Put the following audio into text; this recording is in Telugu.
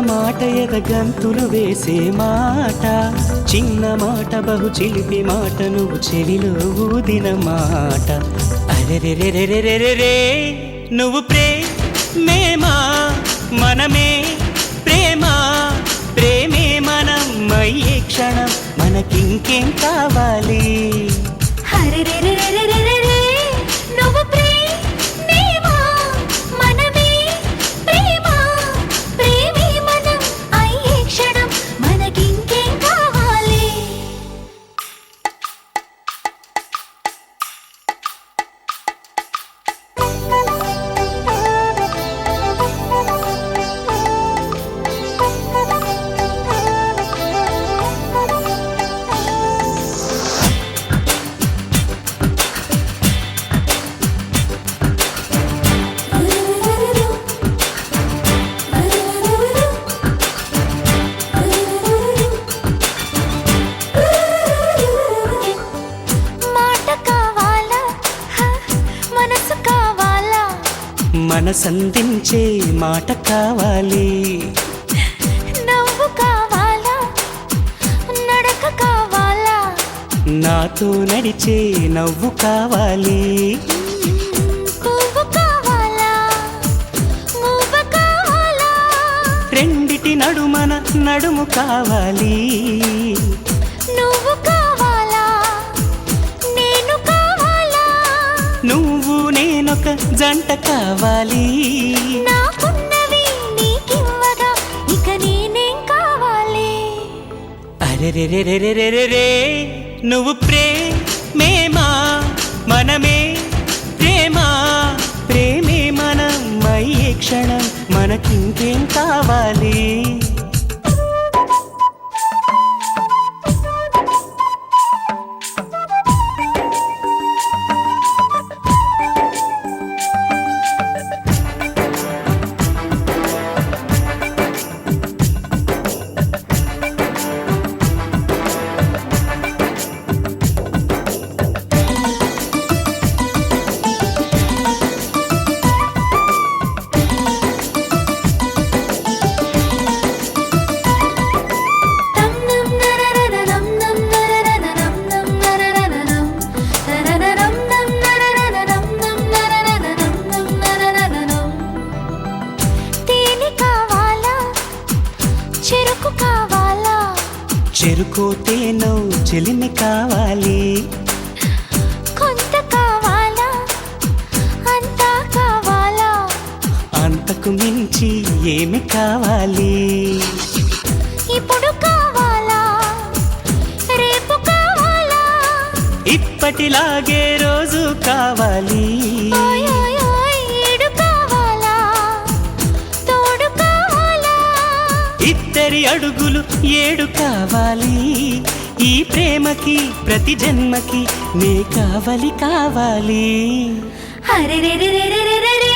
మాట ఎదగంతులు వేసే మాట, చిన్న మాట బహు చిలిపి మాట, నువ్వు చెవిలో ఊదిన మాట. అరెరెరెరెరెరెరే నువ్వు ప్రేమేమా మనమే ప్రేమ, ప్రేమే మనం అయ్యే క్షణం మనకింకేం కావాలి. హరెరెరెరెరెరెరే నువ్వు ప్రేమేమా మనమే ప్రేమ, ప్రేమే మనం అయ్యే క్షణం మనకింకేం కావాలి. మనసందించే మాట కావాలి, నవ్వు కావాలా నడక కావాలా, నాతో నడిచే నవ్వు కావాలి. పువ్వు కావాలా మువ్వ కావాలా, రెండిటి నడుమన నడుము కావాలి. నువ్వు కావాలా నేను కావాలా, నువ్వు నేనొక జంట కావాలి. నాకున్నవి నీకివ్వగా ఇక నేనేం కావాలి. అరెరెరెరెరెరెరే నువ్వు ప్రేమేమా మనమే ప్రేమ, ప్రేమే మనం అయ్యే క్షణం మనకింకేం కావాలి. చెరుకోతేనో చెలిమి కావాలి, కొంత కావాలా అంతా కావాలా, అంతకు మించి ఏమి కావాలి. ఇప్పుడు కావాలా రేపు కావాలా, ఇప్పటిలాగే రోజు కావాలి. ఓయ్ ఓయ్ ఓయ్ ఏడు కావాలా తోడు కావాలా, ఇద్దరి అడుగులు ఏడు కావాలి. ఈ ప్రేమకి ప్రతి జన్మకి నే కావాలి కావాలి. హరెరెరెరెరెరెరే